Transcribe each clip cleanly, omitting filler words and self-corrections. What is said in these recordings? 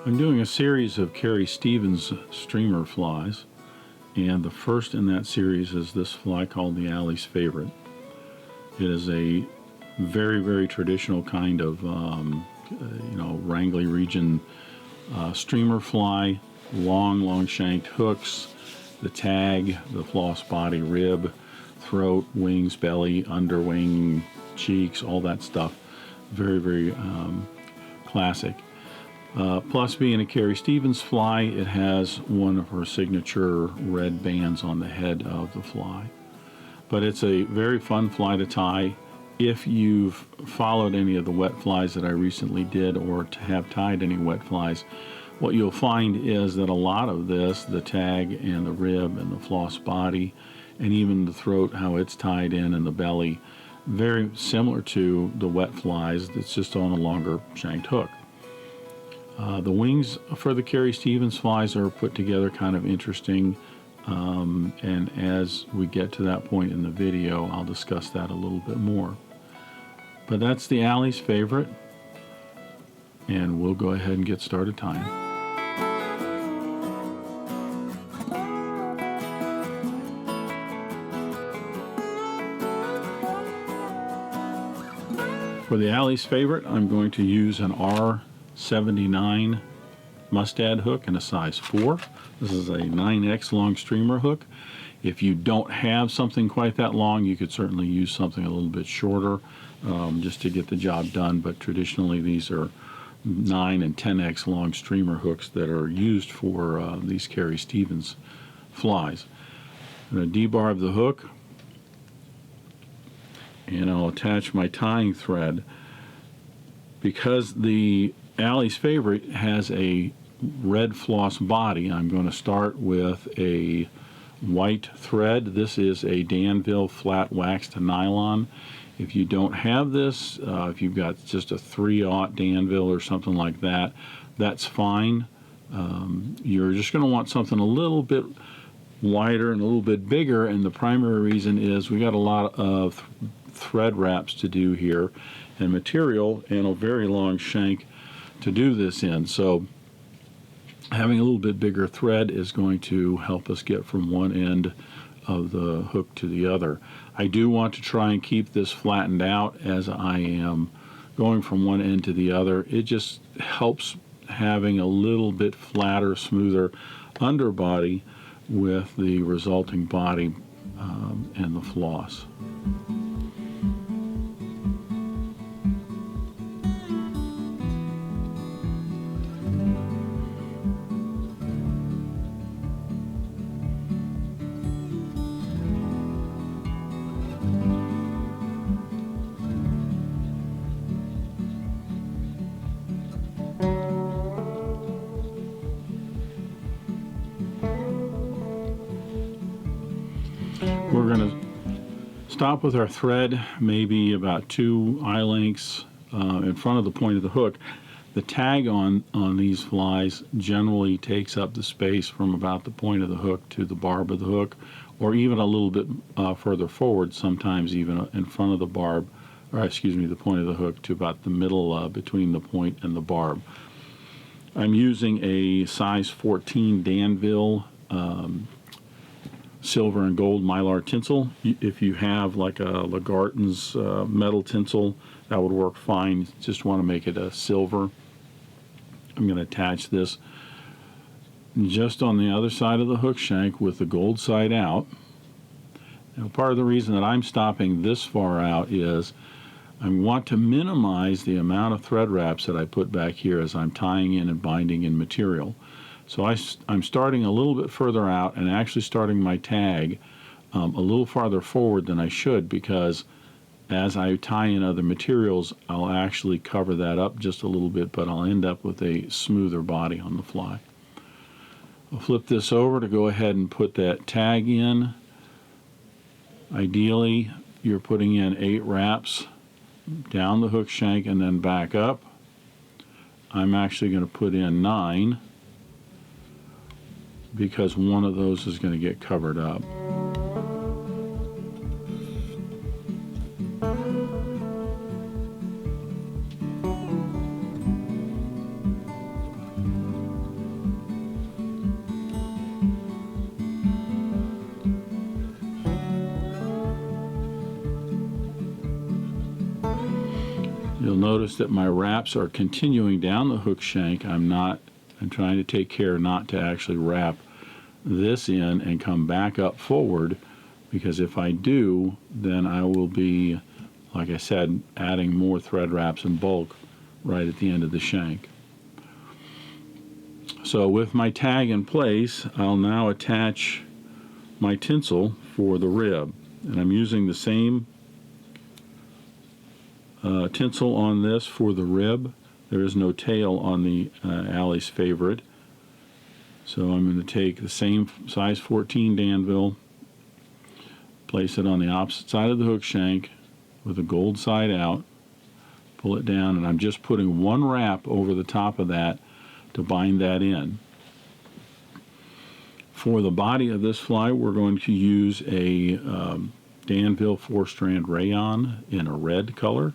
I'm doing a series of Carrie Stevens streamer flies, and the first in that series is this fly called the Allie's Favorite. It is a very, very traditional kind of, Wrangly region streamer fly, long shanked hooks, the tag, the floss body, rib, throat, wings, belly, underwing, cheeks, all that stuff. Very, very classic. Plus, being a Carrie Stevens fly, it has one of her signature red bands on the head of the fly. But it's a very fun fly to tie. If you've followed any of the wet flies that I recently did, or to have tied any wet flies, what you'll find is that a lot of this, the tag and the rib and the floss body, and even the throat, how it's tied in, and the belly, very similar to the wet flies. It's just on a longer shanked hook. The wings for the Carrie Stevens flies are put together kind of interesting, and as we get to that point in the video, I'll discuss that a little bit more. But that's the Allie's Favorite, and we'll go ahead and get started tying. For the Allie's Favorite, I'm going to use an R79 Mustad hook in a size 4. This is a 9X long streamer hook. If you don't have something quite that long, you could certainly use something a little bit shorter just to get the job done, but traditionally these are 9 and 10X long streamer hooks that are used for these Carrie Stevens flies. I'm going to debarb the hook, and I'll attach my tying thread. Because the Allie's Favorite has a red floss body, I'm going to start with a white thread. This is a Danville flat waxed nylon. If you don't have this, if you've got just a 3/0 Danville or something like that, that's fine. You're just going to want something a little bit wider and a little bit bigger, and the primary reason is we got a lot of thread wraps to do here and material and a very long shank to do this in. So having a little bit bigger thread is going to help us get from one end of the hook to the other. I do want to try and keep this flattened out as I am going from one end to the other. It just helps having a little bit flatter, smoother underbody with the resulting body and the floss. We're going to stop with our thread maybe about 2 eye lengths in front of the point of the hook. The tag on these flies generally takes up the space from about the point of the hook to the barb of the hook, or even a little bit further forward, sometimes even in front of the barb, or excuse me, the point of the hook to about the middle between the point and the barb. I'm using a size 14 Danville silver and gold Mylar tinsel. If you have like a Lagarton's metal tinsel, that would work fine. Just want to make it a silver. I'm going to attach this just on the other side of the hook shank with the gold side out. Now, part of the reason that I'm stopping this far out is I want to minimize the amount of thread wraps that I put back here as I'm tying in and binding in material. So I'm starting a little bit further out and actually starting my tag a little farther forward than I should, because as I tie in other materials, I'll actually cover that up just a little bit, but I'll end up with a smoother body on the fly. I'll flip this over to go ahead and put that tag in. Ideally, you're putting in 8 wraps down the hook shank and then back up. I'm actually going to put in 9 because one of those is going to get covered up. notice that my wraps are continuing down the hook shank. I'm trying to take care not to actually wrap this in and come back up forward, because if I do, then I will be, like I said, adding more thread wraps in bulk right at the end of the shank. So with my tag in place, I'll now attach my tinsel for the rib. And I'm using the same tinsel on this for the rib. There is no tail on the Allie's favorite. So I'm going to take the same size 14 Danville, place it on the opposite side of the hook shank with the gold side out, pull it down, and I'm just putting one wrap over the top of that to bind that in. For the body of this fly, we're going to use a Danville 4-strand Rayon in a red color.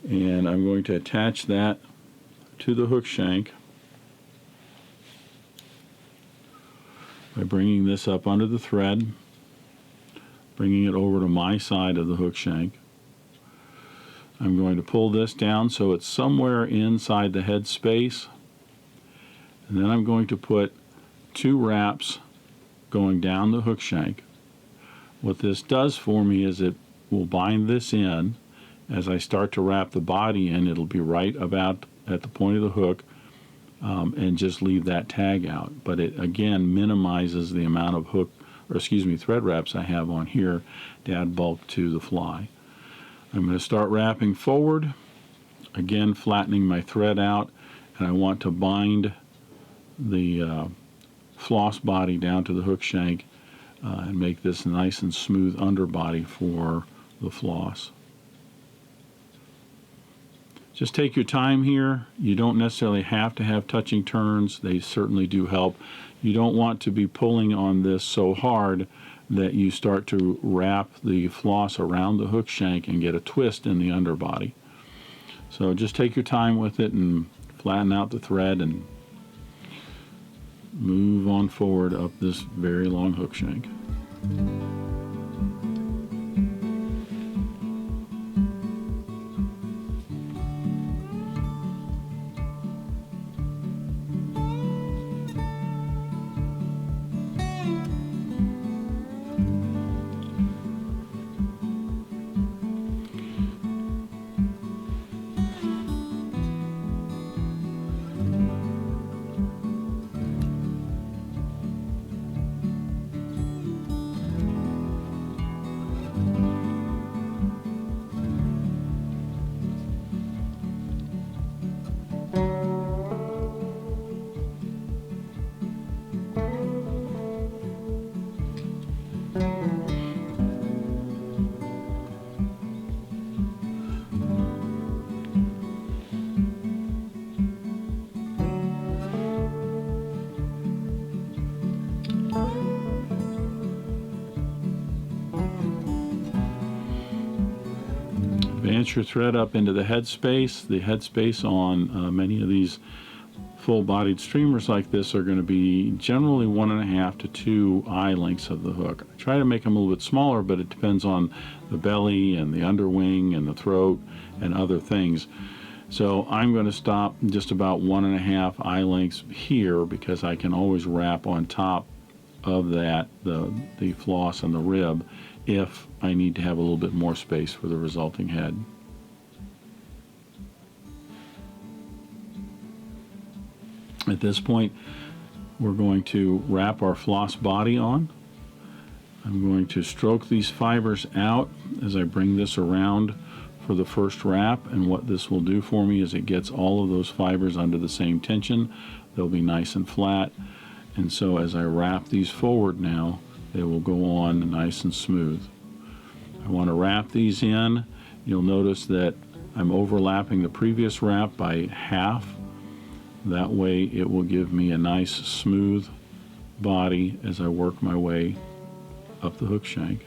And I'm going to attach that to the hook shank by bringing this up under the thread, bringing it over to my side of the hook shank. I'm going to pull this down so it's somewhere inside the head space, and then I'm going to put 2 wraps going down the hook shank. What this does for me is it will bind this in. As I start to wrap the body in, it'll be right about at the point of the hook, and just leave that tag out. But it again minimizes the amount of thread wraps I have on here to add bulk to the fly. I'm going to start wrapping forward, again flattening my thread out, and I want to bind the floss body down to the hook shank and make this nice and smooth underbody for the floss. Just take your time here. You don't necessarily have to have touching turns. They certainly do help. You don't want to be pulling on this so hard that you start to wrap the floss around the hook shank and get a twist in the underbody. So just take your time with it and flatten out the thread and move on forward up this very long hook shank. Advance your thread up into the headspace. The headspace on many of these full-bodied streamers like this are going to be generally 1.5 to 2 eye lengths of the hook. I try to make them a little bit smaller, but it depends on the belly and the underwing and the throat and other things. So I'm going to stop just about 1.5 eye lengths here, because I can always wrap on top of that the floss and the rib if I need to have a little bit more space for the resulting head. At this point, we're going to wrap our floss body on. I'm going to stroke these fibers out as I bring this around for the first wrap, and what this will do for me is it gets all of those fibers under the same tension. They'll be nice and flat, and so as I wrap these forward now, they will go on nice and smooth. I want to wrap these in. You'll notice that I'm overlapping the previous wrap by half. That way it will give me a nice smooth body as I work my way up the hook shank.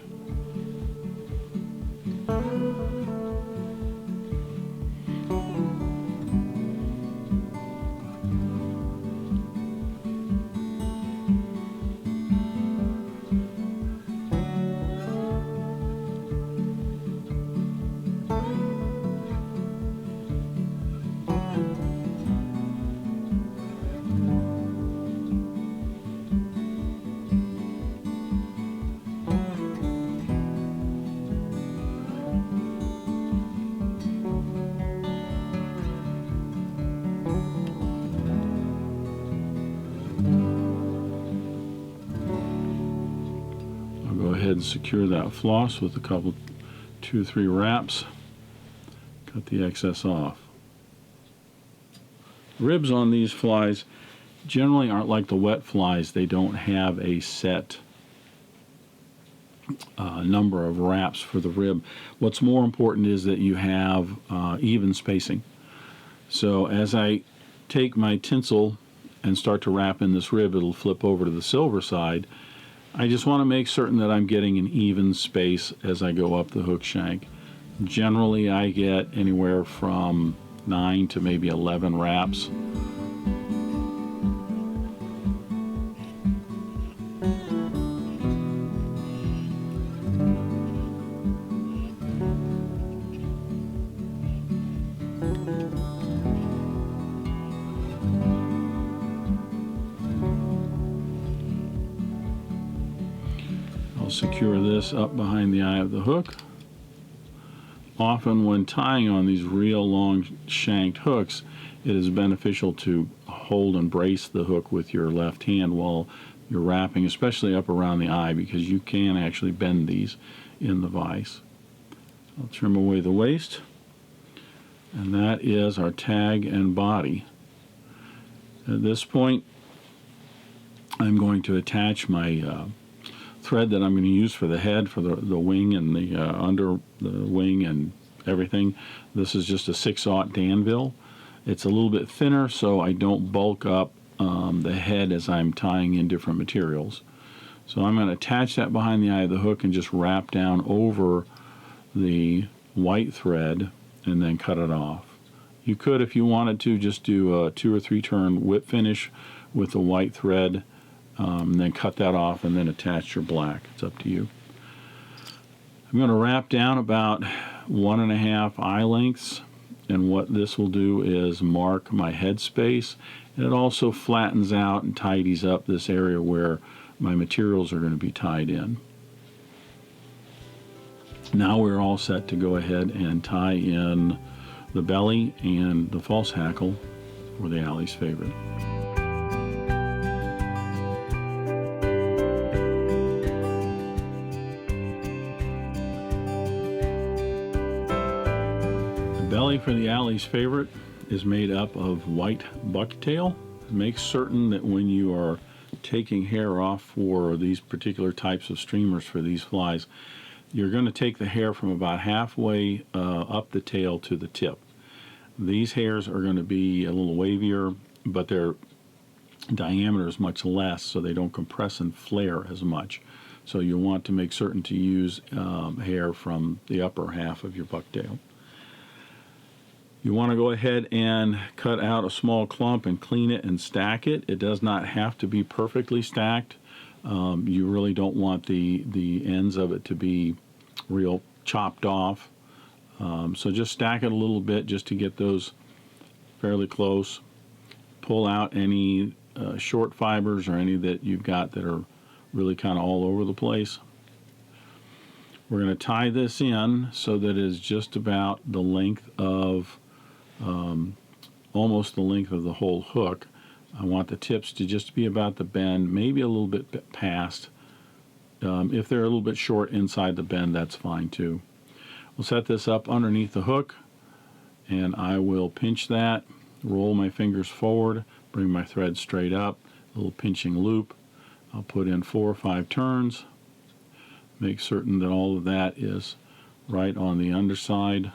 ahead and secure that floss with a couple, 2-3 wraps. Cut the excess off. Ribs on these flies generally aren't like the wet flies. They don't have a set number of wraps for the rib. What's more important is that you have even spacing. So as I take my tinsel and start to wrap in this rib, it'll flip over to the silver side. I just want to make certain that I'm getting an even space as I go up the hook shank. Generally, I get anywhere from 9 to maybe 11 wraps. I'll secure this up behind the eye of the hook. Often when tying on these real long shanked hooks, it is beneficial to hold and brace the hook with your left hand while you're wrapping, especially up around the eye, because you can actually bend these in the vise. I'll trim away the waist, and that is our tag and body. At this point, I'm going to attach my thread that I'm going to use for the head, for the wing and the under the wing and everything. This is just a 6/0 Danville. It's a little bit thinner so I don't bulk up the head as I'm tying in different materials. So I'm going to attach that behind the eye of the hook and just wrap down over the white thread and then cut it off. You could, if you wanted to, just do a 2 or 3 turn whip finish with the white thread, and then cut that off and then attach your black. It's up to you. I'm going to wrap down about 1.5 eye lengths, and what this will do is mark my head space, and it also flattens out and tidies up this area where my materials are going to be tied in. Now we're all set to go ahead and tie in the belly and the false hackle for the Allie's favorite. The belly for the Allie's favorite is made up of white bucktail. Make certain that when you are taking hair off for these particular types of streamers for these flies, you're going to take the hair from about halfway up the tail to the tip. These hairs are going to be a little wavier, but their diameter is much less, so they don't compress and flare as much. So you want to make certain to use hair from the upper half of your bucktail. You want to go ahead and cut out a small clump and clean it and stack it. It does not have to be perfectly stacked. You really don't want the ends of it to be real chopped off. So just stack it a little bit just to get those fairly close. Pull out any short fibers or any that you've got that are really kind of all over the place. We're going to tie this in so that it is just about the length of, almost the length of the whole hook. I want the tips to just be about the bend, maybe a little bit past. If they're a little bit short inside the bend, that's fine too. We'll set this up underneath the hook, and I will pinch that, roll my fingers forward, bring my thread straight up, a little pinching loop. I'll put in 4 or 5 turns, make certain that all of that is right on the underside.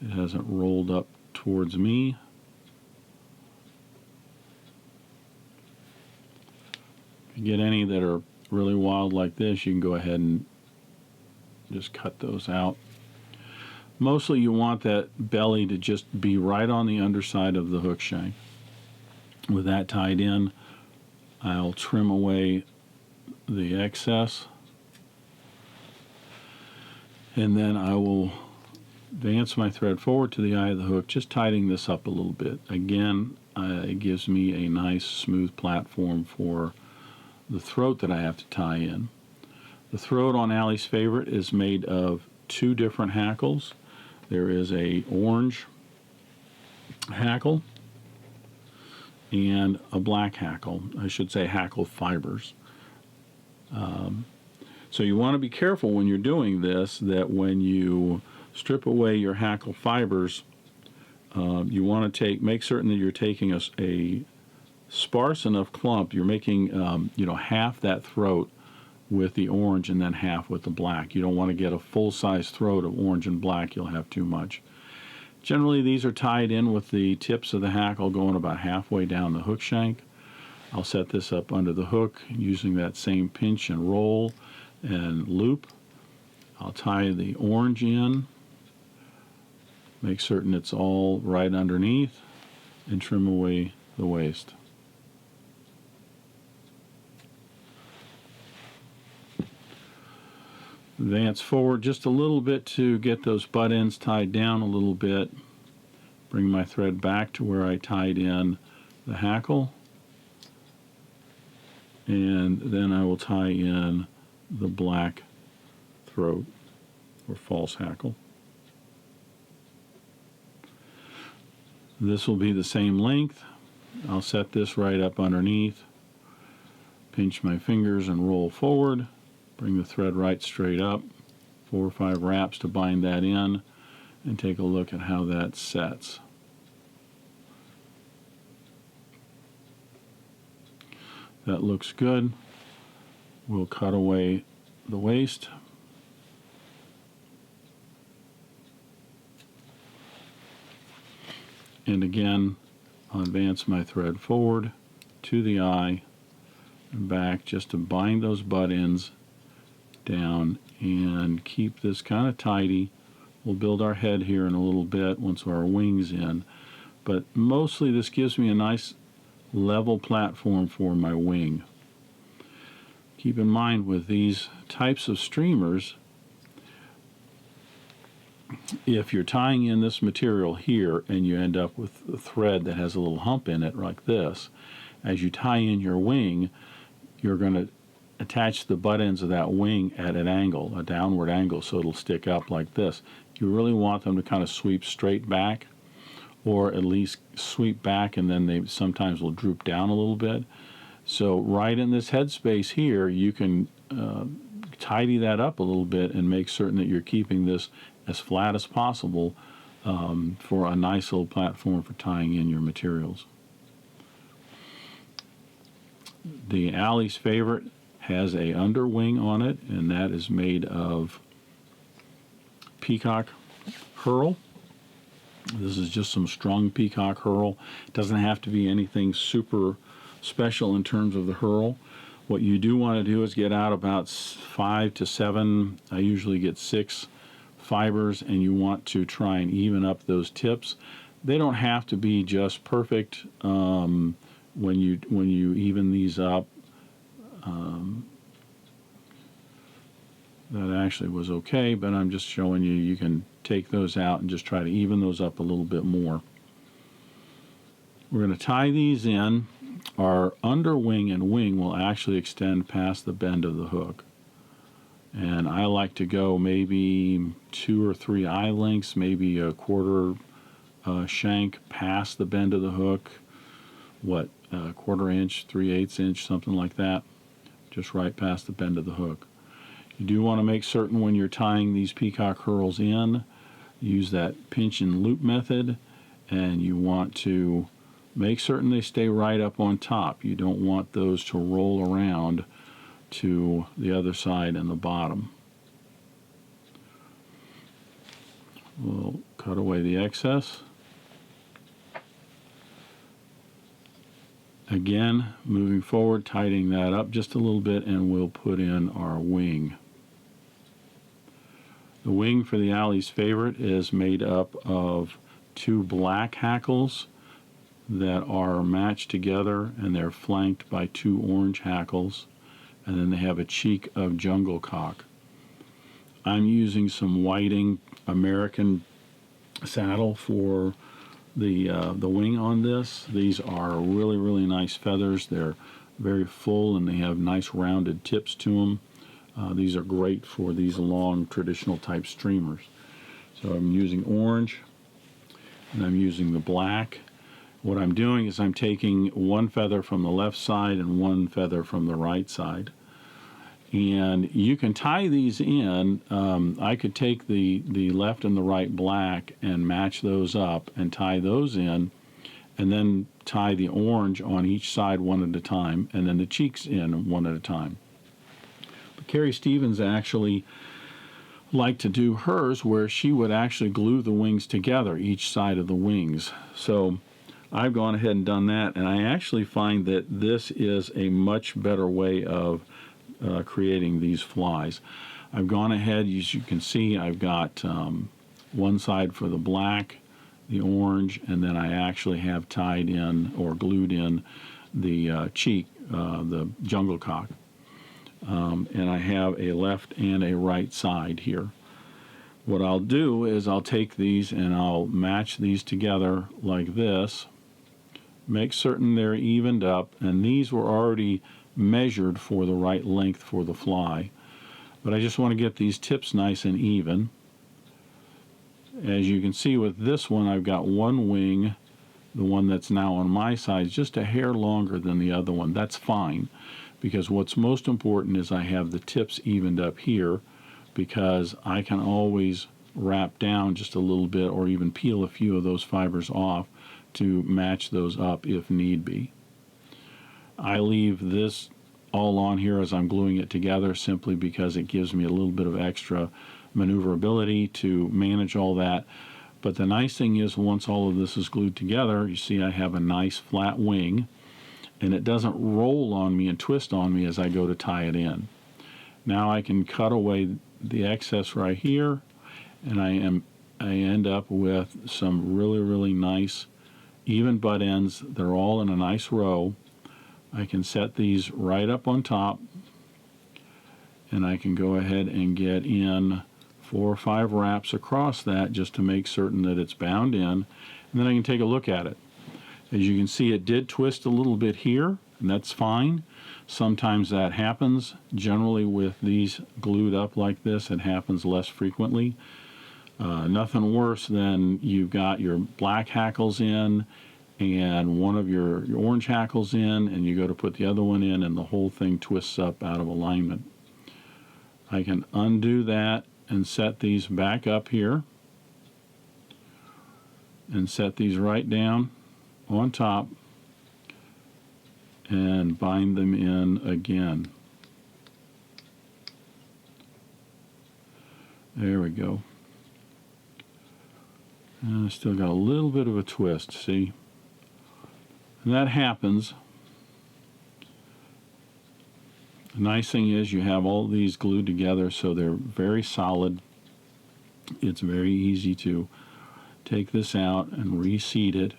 It hasn't rolled up towards me. If you get any that are really wild like this, you can go ahead and just cut those out. Mostly you want that belly to just be right on the underside of the hook shank. With that tied in, I'll trim away the excess, and then I will advance my thread forward to the eye of the hook, just tightening this up a little bit. Again, it gives me a nice smooth platform for the throat that I have to tie in. The throat on Allie's favorite is made of 2 different hackles. There is a orange hackle and a black hackle. I should say hackle fibers. So you want to be careful when you're doing this, that when you strip away your hackle fibers, you want to make certain that you're taking a sparse enough clump. You're making half that throat with the orange and then half with the black. You don't want to get a full-size throat of orange and black. You'll have too much. Generally, these are tied in with the tips of the hackle going about halfway down the hook shank. I'll set this up under the hook using that same pinch and roll and loop. I'll tie the orange in, make certain it's all right underneath, and trim away the waste. Advance forward just a little bit to get those butt ends tied down a little bit. Bring my thread back to where I tied in the hackle, and then I will tie in the black throat or false hackle. This will be the same length. I'll set this right up underneath, pinch my fingers and roll forward, bring the thread right straight up, 4 or 5 wraps to bind that in, and take a look at how that sets. That looks good. We'll cut away the waste. And again, I'll advance my thread forward to the eye and back just to bind those butt ends down and keep this kind of tidy. We'll build our head here in a little bit once our wings in, but mostly this gives me a nice level platform for my wing. Keep in mind with these types of streamers, if you're tying in this material here and you end up with a thread that has a little hump in it like this, as you tie in your wing, you're going to attach the butt ends of that wing at an angle, a downward angle, so it'll stick up like this. You really want them to kind of sweep straight back, or at least sweep back, and then they sometimes will droop down a little bit. So right in this headspace here, you can tidy that up a little bit and make certain that you're keeping this as flat as possible for a nice little platform for tying in your materials. The Allie's favorite has a underwing on it, and that is made of Peacock Herl. This is just some strung Peacock Herl. It doesn't have to be anything super special in terms of the Herl. What you do want to do is get out about 5 to 7, I usually get 6 fibers, and you want to try and even up those tips. They don't have to be just perfect when you even these up. That actually was okay, but I'm just showing you, you can take those out and just try to even those up a little bit more. We're going to tie these in. Our underwing and wing will actually extend past the bend of the hook. And I like to go maybe 2 or 3 eye lengths, maybe a quarter shank past the bend of the hook. A quarter inch, 3/8 inch, something like that. Just right past the bend of the hook. You do want to make certain when you're tying these Peacock Herls in, use that pinch and loop method, and you want to make certain they stay right up on top. You don't want those to roll around to the other side and the bottom. We'll cut away the excess. Again, moving forward, tightening that up just a little bit, and we'll put in our wing. The wing for the Allie's favorite is made up of 2 black hackles that are matched together, and they're flanked by 2 orange hackles, and then they have a cheek of jungle cock. I'm using some whiting American saddle for the wing on this. These are really, really nice feathers. They're very full and they have nice rounded tips to them. These are great for these long traditional type streamers. So I'm using orange and I'm using the black. What I'm doing is I'm taking 1 feather from the left side and 1 feather from the right side. And you can tie these in. I could take the left and the right black and match those up and tie those in, and then tie the orange on each side one at a time, and then the cheeks in one at a time. But Carrie Stevens actually liked to do hers where she would actually glue the wings together, each side of the wings. So I've gone ahead and done that, and I actually find that this is a much better way of creating these flies. I've gone ahead, as you can see, I've got one side for the black, the orange, and then I actually have tied in or glued in the cheek, the jungle cock. And I have a left and a right side here. What I'll do is I'll take these and I'll match these together like this, make certain they're evened up, and these were already measured for the right length for the fly. But I just want to get these tips nice and even. As you can see with this one, I've got one wing, the one that's now on my side, is just a hair longer than the other one. That's fine, because what's most important is I have the tips evened up here, because I can always wrap down just a little bit or even peel a few of those fibers off to match those up if need be. I leave this all on here as I'm gluing it together simply because it gives me a little bit of extra maneuverability to manage all that. But the nice thing is, once all of this is glued together, you see I have a nice flat wing, and it doesn't roll on me and twist on me as I go to tie it in. Now I can cut away the excess right here, and I end up with some really nice even butt ends. They're all in a nice row. I can set these right up on top, and I can go ahead and get in 4 or 5 wraps across that just to make certain that it's bound in, and then I can take a look at it. As you can see, it did twist a little bit here, and that's fine. Sometimes that happens. Generally with these glued up like this, it happens less frequently. Nothing worse than you've got your black hackles in and one of your orange hackles in, and you go to put the other one in and the whole thing twists up out of alignment. I can undo that and set these back up here and set these right down on top and bind them in again. There we go. And I still got a little bit of a twist, see? And that happens. The nice thing is you have all these glued together so they're very solid. It's very easy to take this out and reseat it.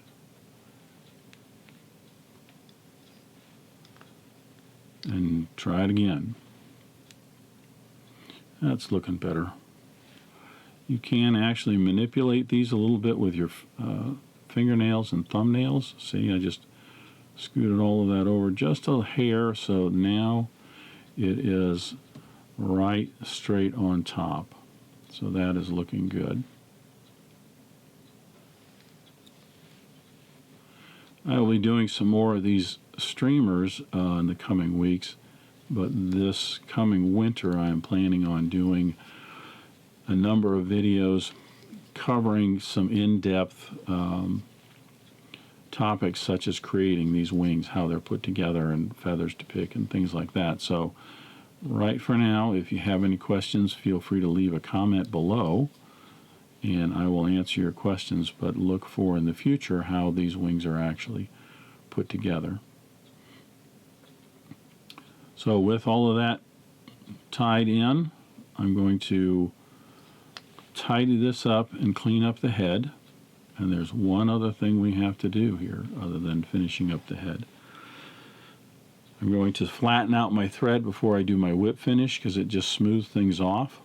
And try it again. That's looking better. You can actually manipulate these a little bit with your fingernails and thumbnails. See, I just scooted all of that over just a hair, so now it is right straight on top. So that is looking good. I will be doing some more of these streamers in the coming weeks, but this coming winter I am planning on doing a number of videos covering some in-depth topics such as creating these wings, how they're put together, and feathers to pick and things like that. So right for now, if you have any questions, feel free to leave a comment below and I will answer your questions, but look for in the future how these wings are actually put together. So with all of that tied in, I'm going to tidy this up and clean up the head. And there's one other thing we have to do here other than finishing up the head. I'm going to flatten out my thread before I do my whip finish because it just smooths things off.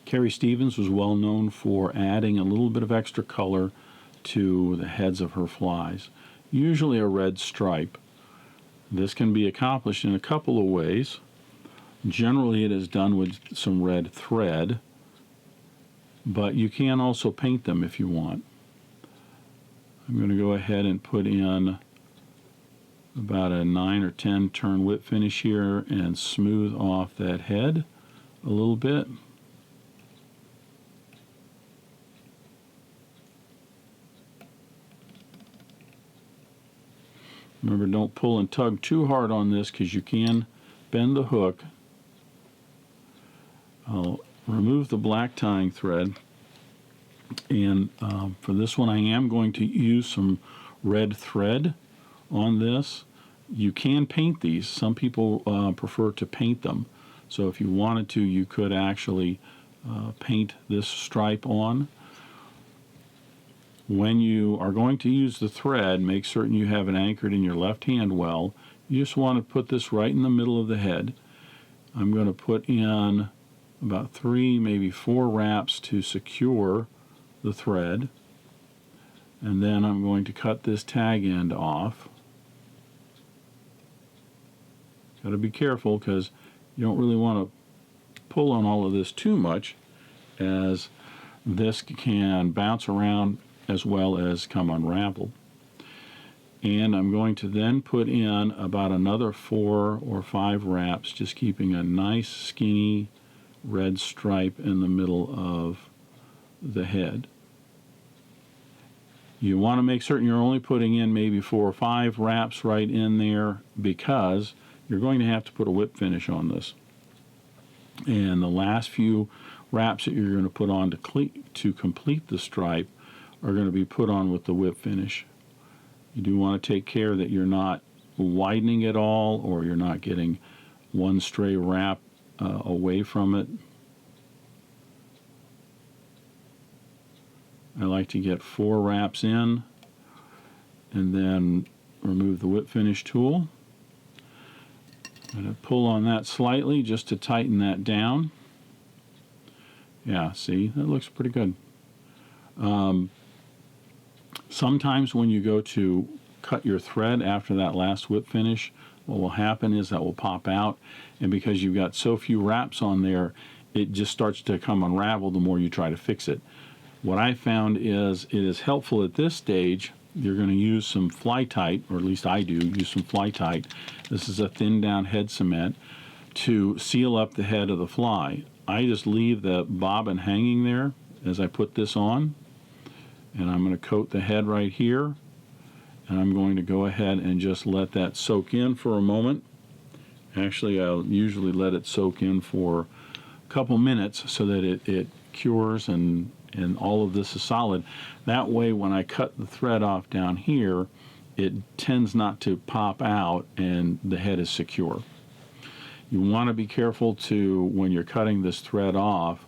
Carrie Stevens was well known for adding a little bit of extra color to the heads of her flies, usually a red stripe. This can be accomplished in a couple of ways. Generally it is done with some red thread, but you can also paint them if you want. I'm going to go ahead and put in about a 9 or 10 turn whip finish here and smooth off that head a little bit. Remember, don't pull and tug too hard on this because you can bend the hook. I'll remove the black tying thread, and for this one I am going to use some red thread on this. You can paint these. Some people prefer to paint them, so if you wanted to, you could actually paint this stripe on. When you are going to use the thread, make certain you have it anchored in your left hand well. You just want to put this right in the middle of the head. I'm going to put in about 3, maybe 4 wraps to secure the thread, and then I'm going to cut this tag end off. Got to be careful because you don't really want to pull on all of this too much, as this can bounce around as well as come unraveled. And I'm going to then put in about another 4 or 5 wraps, just keeping a nice skinny red stripe in the middle of the head. You want to make certain you're only putting in maybe 4 or 5 wraps right in there, because you're going to have to put a whip finish on this. And the last few wraps that you're going to put on to complete the stripe are going to be put on with the whip finish. You do want to take care that you're not widening it all, or you're not getting one stray wrap away from it. I like to get 4 wraps in and then remove the whip finish tool. I'm going to pull on that slightly just to tighten that down. Yeah, see, that looks pretty good. Sometimes when you go to cut your thread after that last whip finish, what will happen is that will pop out, and because you've got so few wraps on there, it just starts to come unravel the more you try to fix it. What I found is it is helpful at this stage. You're going to use some Fly-Tite, or at least I do, use some Fly-Tite. This is a thin down head cement to seal up the head of the fly. I just leave the bobbin hanging there as I put this on, and I'm going to coat the head right here, and I'm going to go ahead and just let that soak in for a moment. Actually, I'll usually let it soak in for a couple minutes so that it cures and all of this is solid. That way, when I cut the thread off down here, it tends not to pop out and the head is secure. You want to be careful to, when you're cutting this thread off,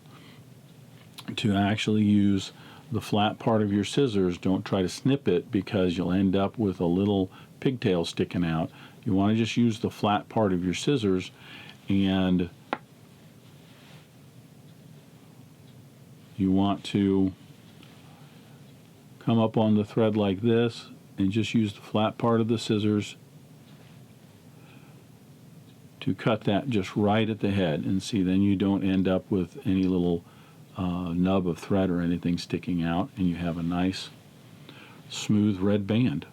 to actually use the flat part of your scissors. Don't try to snip it, because you'll end up with a little pigtail sticking out. You want to just use the flat part of your scissors, and you want to come up on the thread like this and just use the flat part of the scissors to cut that just right at the head. And see, then you don't end up with any little nub of thread or anything sticking out, and you have a nice smooth red band.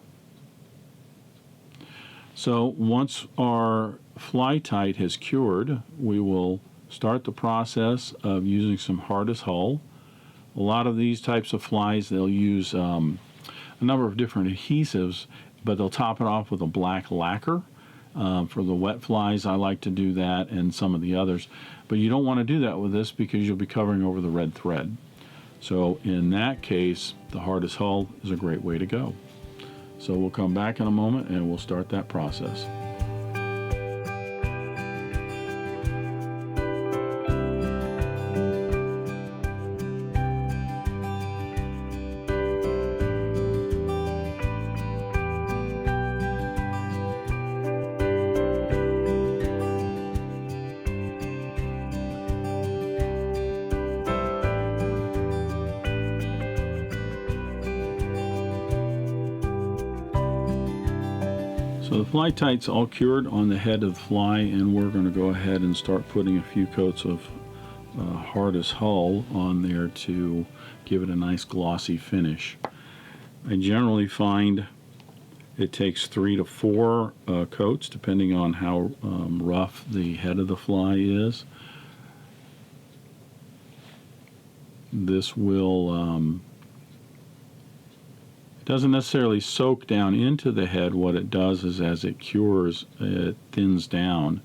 So once our Fly-Tite has cured, we will start the process of using some hardest hull. A lot of these types of flies, they'll use a number of different adhesives, but they'll top it off with a black lacquer. For the wet flies, I like to do that, and some of the others. But you don't want to do that with this, because you'll be covering over the red thread. So in that case, the hardest hull is a great way to go. So we'll come back in a moment and we'll start that process. So the Fly-Tite's all cured on the head of the fly, and we're going to go ahead and start putting a few coats of hardest hull on there to give it a nice glossy finish. I generally find It takes 3 to 4 coats, depending on how rough the head of the fly is. This will doesn't necessarily soak down into the head. What it does is, as it cures, it thins down,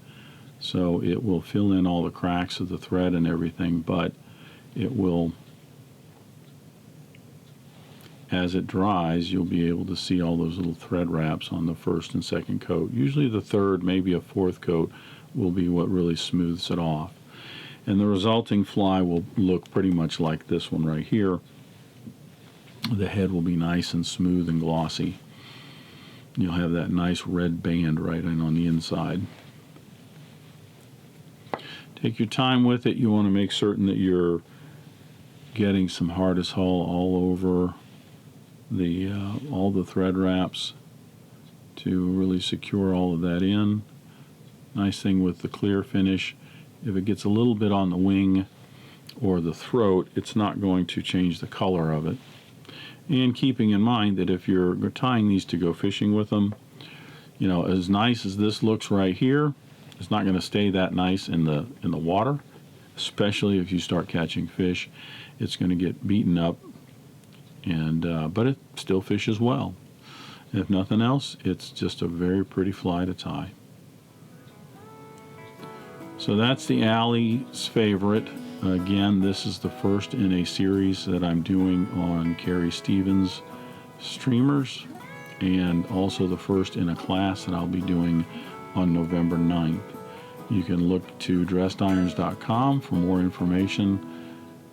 so it will fill in all the cracks of the thread and everything, but it will, as it dries, you'll be able to see all those little thread wraps on the first and second coat. Usually the third, maybe a fourth coat, will be what really smooths it off. And the resulting fly will look pretty much like this one right here. The head will be nice and smooth and glossy. You'll have that nice red band right in on the inside. Take your time with it. You want to make certain that you're getting some hardest hull all over the all the thread wraps to really secure all of that in. Nice thing with the clear finish, if it gets a little bit on the wing or the throat, it's not going to change the color of it. And keeping in mind that if you're tying these to go fishing with them, you know, as nice as this looks right here, it's not going to stay that nice in the water, especially if you start catching fish. It's going to get beaten up, and but it still fishes well. If nothing else, it's just a very pretty fly to tie. So that's the Allie's favorite. Again, this is the first in a series that I'm doing on Carrie Stevens streamers, and also the first in a class that I'll be doing on November 9th. You can look to dressedirons.com for more information,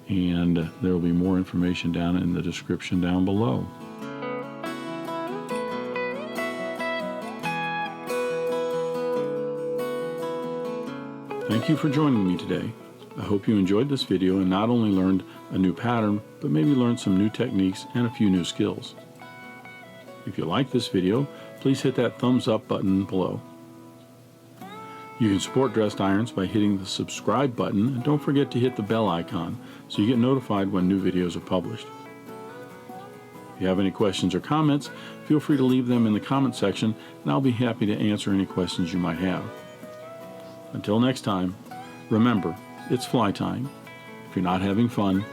and there will be more information down in the description down below. Thank you for joining me today. I hope you enjoyed this video and not only learned a new pattern, but maybe learned some new techniques and a few new skills. If you like this video, please hit that thumbs up button below. You can support Dressed Irons by hitting the subscribe button, and don't forget to hit the bell icon so you get notified when new videos are published. If you have any questions or comments, feel free to leave them in the comment section, and I'll be happy to answer any questions you might have. Until next time, remember, it's fly time. If you're not having fun,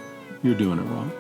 you're doing it wrong.